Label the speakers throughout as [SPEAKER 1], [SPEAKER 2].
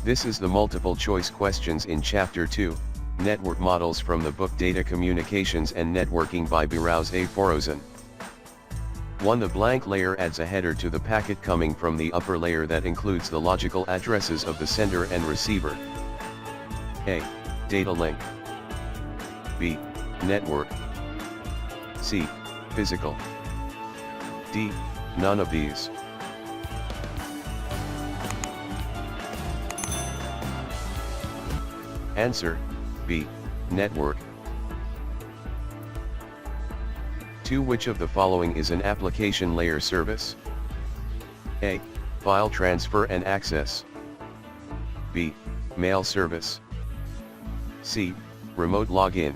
[SPEAKER 1] This is the multiple choice questions in Chapter 2, Network Models from the book Data Communications and Networking by Behrouz A. Forouzan. 1. The blank layer adds a header to the packet coming from the upper layer that includes the logical addresses of the sender and receiver. A. Data link. B. Network. C. Physical. D. None of these. Answer, B. Network. 2. Which of the following is an application layer service? A. File transfer and access. B. Mail service. C. Remote login.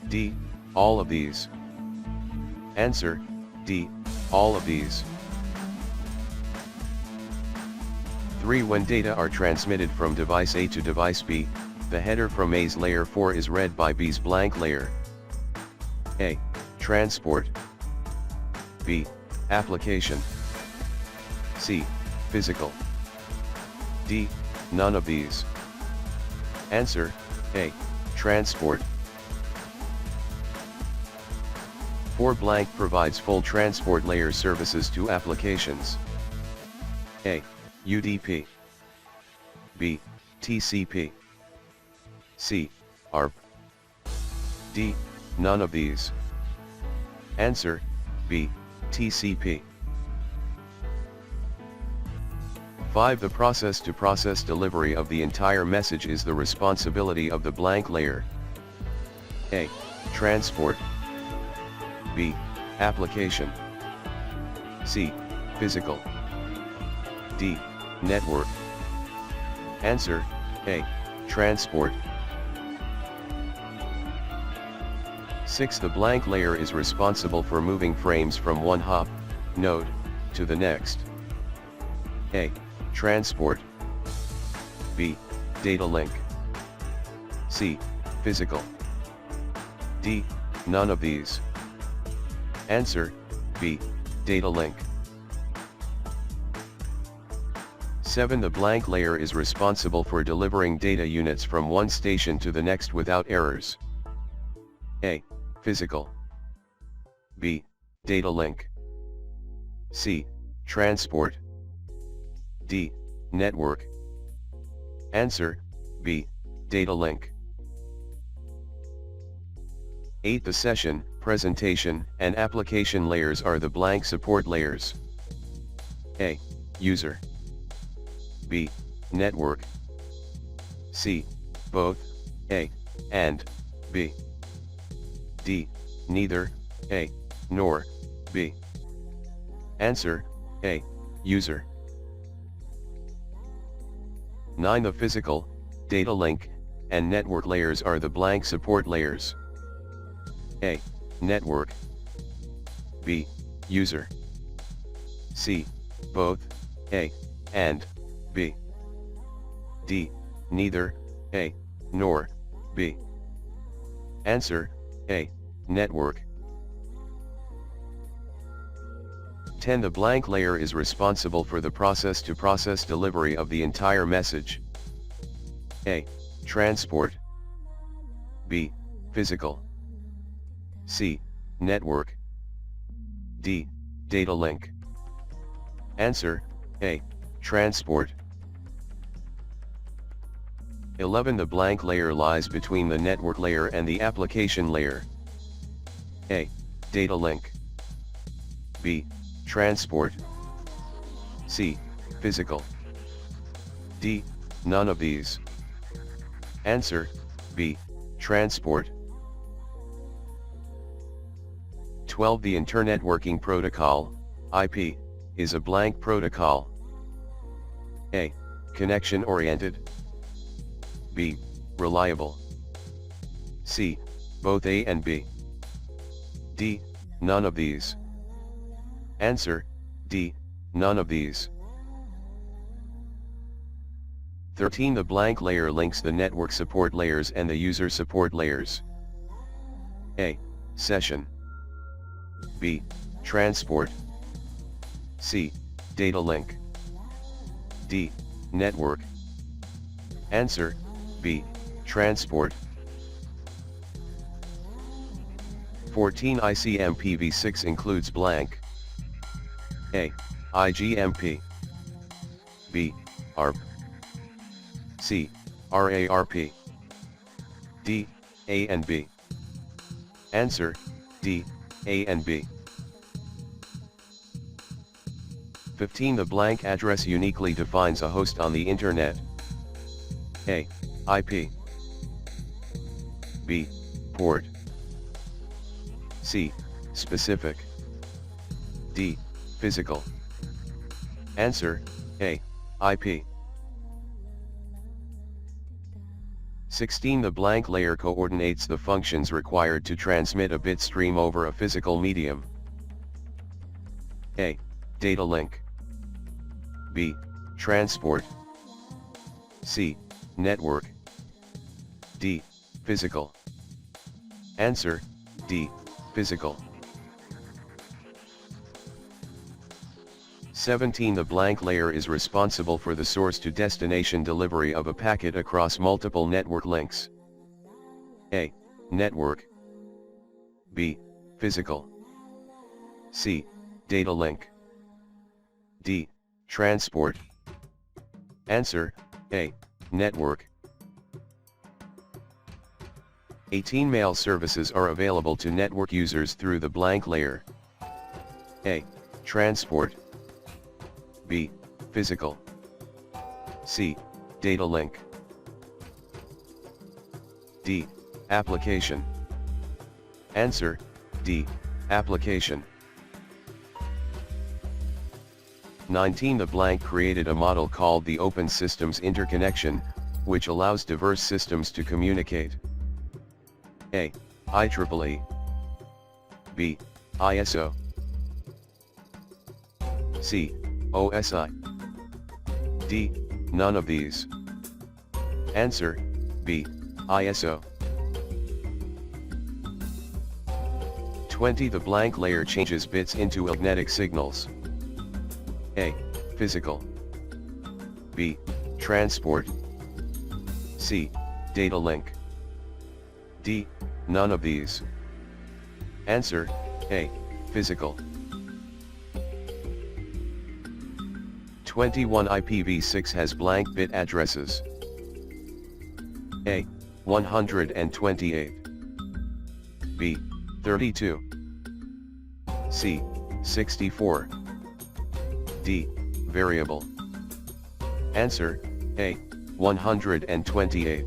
[SPEAKER 1] D. All of these. Answer, D. All of these. 3. When data are transmitted from device A to device B, the header from A's layer 4 is read by B's blank layer. A. Transport. B. Application. C. Physical. D. None of these. Answer, A. Transport. 4. Blank provides full transport layer services to applications. A. UDP. B. TCP. C. ARP. D. None of these. Answer, B. TCP. 5. The process-to-process delivery of the entire message is the responsibility of the blank layer. A. Transport. B. Application. C. Physical. D. Network. Answer, A. Transport. 6. The blank layer is responsible for moving frames from one hop, node, to the next. A. Transport. B. Data link. C. Physical. D. None of these. Answer, B. Data link. 7. The blank layer is responsible for delivering data units from one station to the next without errors. A. Physical. B. Data link. C. Transport. D. Network. Answer, B. Data link. 8. The session, presentation, and application layers are the blank support layers. A. User. B. Network. C. Both, A, and, B. D. Neither, A, nor, B. Answer, A. User. 9. The physical, data link, and network layers are the blank support layers. A. Network. B. User. C. Both, A, and, B. D. Neither, A, nor, B. Answer, A. Network. 10. The blank layer is responsible for the process-to-process delivery of the entire message. A. Transport. B. Physical. C. Network. D. Data link. Answer, A. Transport. 11. The blank layer lies between the network layer and the application layer. A. Data link. B. Transport. C. Physical. D. None of these. Answer, B. Transport. 12. The Internet Working Protocol, IP, is a blank protocol. A. Connection-oriented. B. Reliable. C. Both A and B. D. None of these. Answer, D. None of these. 13. The blank layer links the network support layers and the user support layers. A. Session. B. Transport. C. Data link. D. Network. Answer, B. Transport. 14 ICMPv6 includes blank. A. IGMP. B. ARP. C. RARP. D. A and B. Answer, D. A and B. 15 The blank address uniquely defines a host on the Internet. A. IP. B. Port. C. Specific. D. Physical. Answer, A. IP. 16 The blank layer coordinates the functions required to transmit a bit stream over a physical medium. A. Data link. B. Transport. C. Network. D. Physical. Answer, D. Physical. 17 The blank layer is responsible for the source to destination delivery of a packet across multiple network links. A. Network. B. Physical. C. Data link. D. Transport. Answer, A. Network. 18 Mail services are available to network users through the blank layer. A. Transport. B. Physical. C. Data link. D. Application. Answer, D. Application. 19 The blank created a model called the Open Systems Interconnection, which allows diverse systems to communicate. A. IEEE. B. ISO. C. OSI. D. None of these. Answer, B. ISO. 20 The blank layer changes bits into magnetic signals. A. Physical. B. Transport. C. Data link. D. None of these. Answer, A. Physical. 21 IPv6 has blank bit addresses. A. 128. B. 32. C. 64. D. Variable. Answer, A. 128.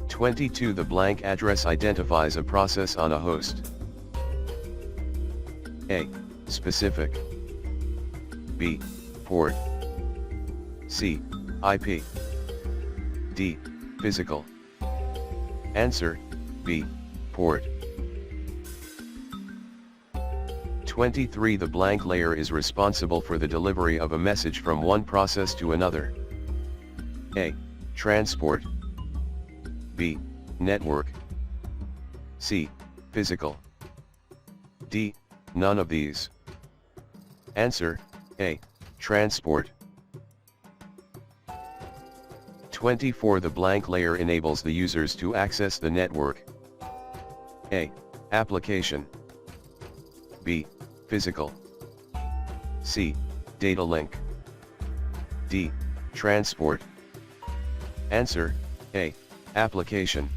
[SPEAKER 1] 22 The blank address identifies a process on a host. A. Specific. B. Port. C. IP. D. Physical. Answer, B. Port. 23 The blank layer is responsible for the delivery of a message from one process to another. A. Transport. B. Network. C. Physical. D. None of these. Answer, A. Transport. 24 The blank layer enables the users to access the network. A. Application. B. Physical. C. Data link. D. Transport. Answer, A. Application.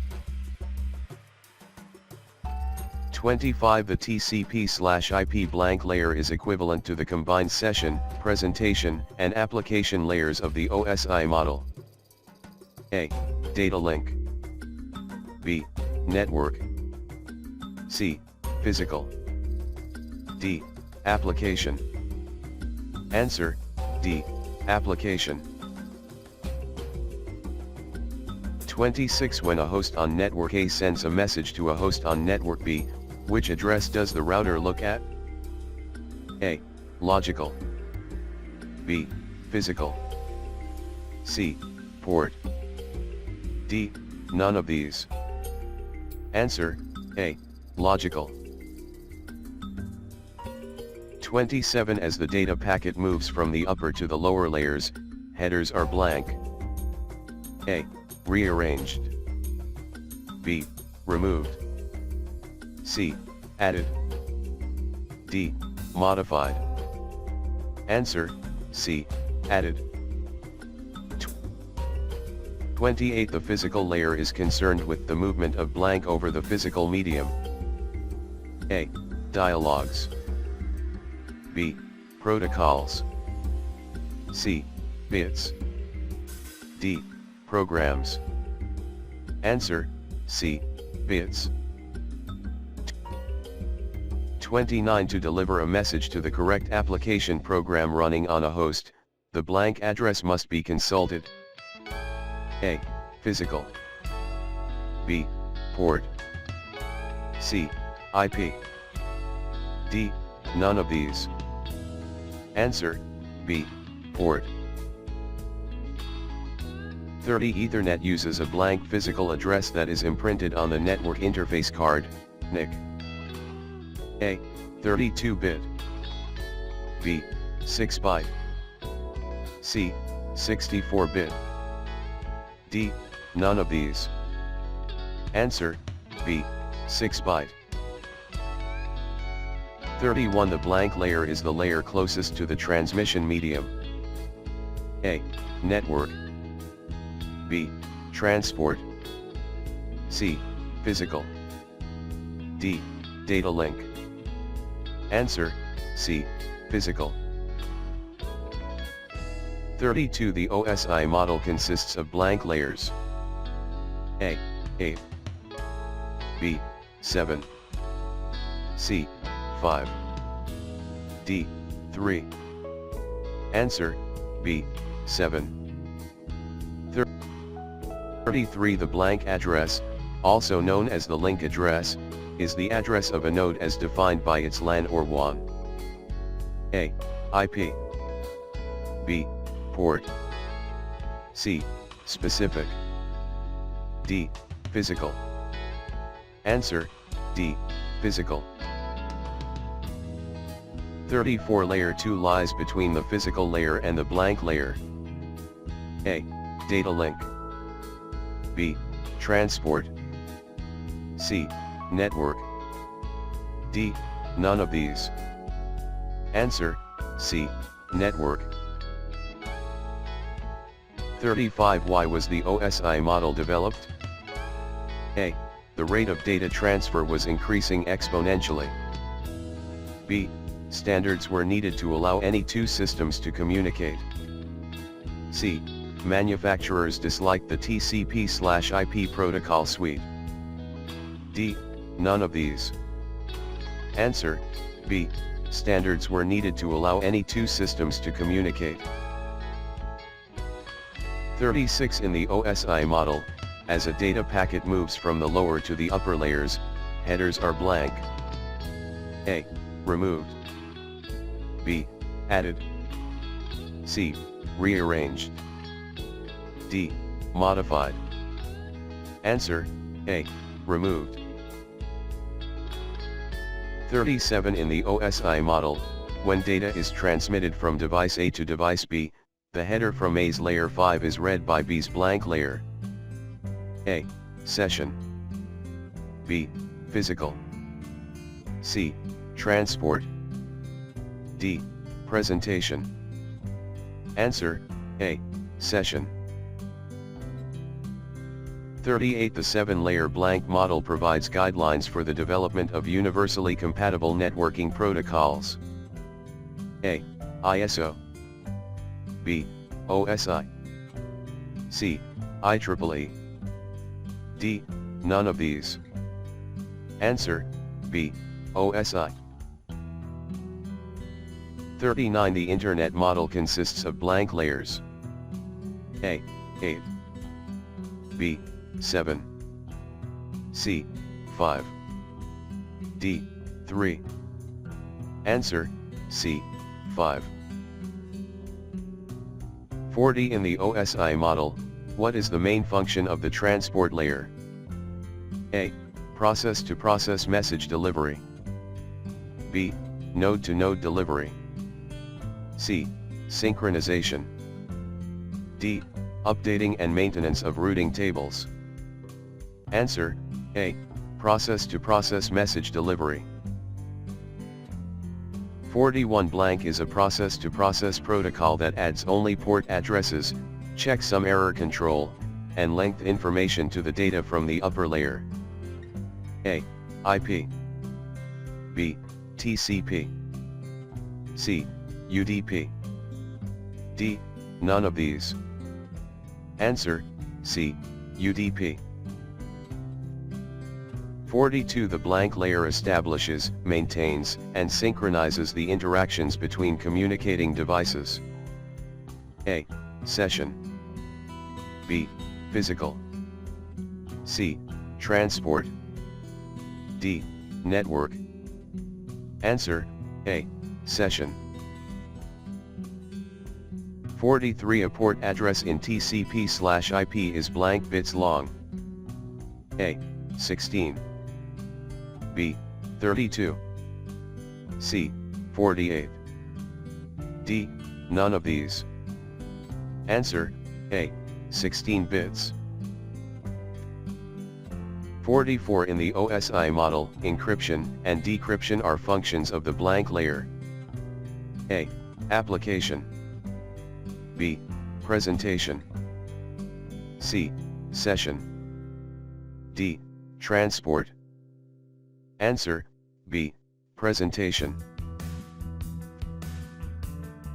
[SPEAKER 1] 25 The TCP/IP blank layer is equivalent to the combined session, presentation, and application layers of the OSI model. A. Data link. B. Network. C. Physical. D. Application. Answer, D. Application. 26 When a host on network A sends a message to a host on network B, which address does the router look at? A. Logical. B. Physical. C. Port. D. None of these. Answer, A. Logical. 27 As the data packet moves from the upper to the lower layers, headers are blank. A. Rearranged. B. Removed. C. Added. D. Modified. Answer, C. Added. 28. The physical layer is concerned with the movement of blank over the physical medium. A. Dialogues. B. Protocols. C. Bits. D. Programs. Answer, C. Bits. 29. To deliver a message to the correct application program running on a host, the blank address must be consulted. A. Physical. B. Port. C. IP. D. None of these. Answer, B. Port. 30. Ethernet uses a blank physical address that is imprinted on the network interface card, NIC. A. 32-bit. B. 6-byte. C. 64-bit. D. None of these. Answer, B. 6-byte. 31. The blank layer is the layer closest to the transmission medium. A. Network. B. Transport. C. Physical. D. Data link. Answer, C. Physical. 32. The OSI model consists of blank layers. A. 8. B. 7. C. 5. D. 3. Answer, B. 7. 33. The blank address, also known as the link address, is the address of a node as defined by its LAN or WAN. A. IP. B. Port. C. Specific. D. Physical. Answer, D. Physical. 34. Layer 2 lies between the physical layer and the blank layer. A. Data link. B. Transport. C. Network. D. None of these. Answer, C. Network. 35. Why was the OSI model developed? A. The rate of data transfer was increasing exponentially. B. Standards were needed to allow any two systems to communicate. C. Manufacturers disliked the TCP/IP protocol suite. D. None of these. Answer, B. Standards were needed to allow any two systems to communicate. 36. In the OSI model, as a data packet moves from the lower to the upper layers, headers are blank. A. Removed. B. Added. C. Rearranged. D. Modified. Answer, A. Removed. 37. In the OSI model, when data is transmitted from device A to device B, the header from A's layer 5 is read by B's blank layer. A. Session. B. Physical. C. Transport. D. Presentation. Answer, A. Session. 38. The 7-layer blank model provides guidelines for the development of universally compatible networking protocols. A. ISO. B. OSI. C. IEEE. D. None of these. Answer, B. OSI. 39. The Internet model consists of blank layers. A. 8. B. 7. C. 5. D. 3. Answer, C. 5. 40. In the OSI model, what is the main function of the transport layer? A. Process-to-process message delivery. B. Node-to-node delivery. C. Synchronization. D. Updating and maintenance of routing tables. Answer, A. Process-to-process message delivery. 41 blank is a process-to-process protocol that adds only port addresses, checksum error control, and length information to the data from the upper layer. A. IP. B. TCP. C. UDP. D. None of these. Answer, C. UDP. 42 The blank layer establishes, maintains, and synchronizes the interactions between communicating devices. A. Session. B. Physical. C. Transport. D. Network. Answer, A. Session. 43 A port address in TCP/IP is blank bits long. A. 16. B. 32. C. 48. D. None of these. Answer, A. 16 bits. 44 In the OSI model, encryption and decryption are functions of the blank layer. A. Application. B. Presentation. C. Session. D. Transport. Answer, B. Presentation.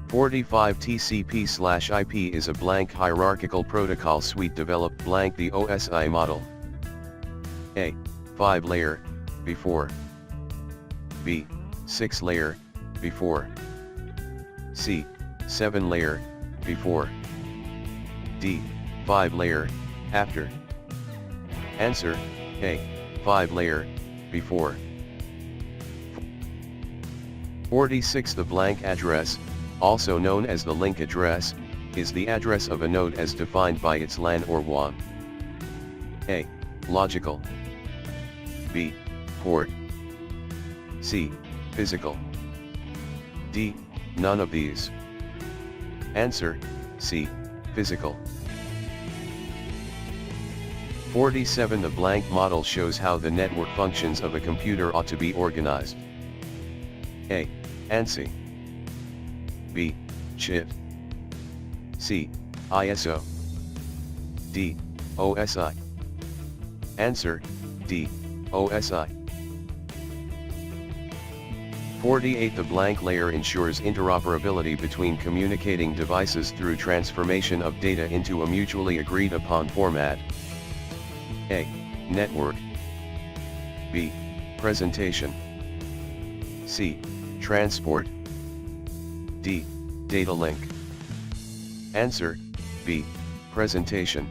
[SPEAKER 1] 45 TCP/IP is a blank hierarchical protocol suite developed blank the OSI model. A. 5-layer, before. B. 6-layer, before. C. 7-layer, before. D. 5-layer, after. Answer, A. 5-layer, before. 46 The blank address, also known as the link address, is the address of a node as defined by its LAN or WAN. A. Logical. B. Port. C. Physical. D. None of these. Answer, C. Physical. 47 The blank model shows how the network functions of a computer ought to be organized. A. ANSI. B. CHIP. C. ISO. D. OSI. Answer, D. OSI. 48 The blank layer ensures interoperability between communicating devices through transformation of data into a mutually agreed upon format. A. Network. B. Presentation. C. Transport. D. Data link. Answer, B. Presentation.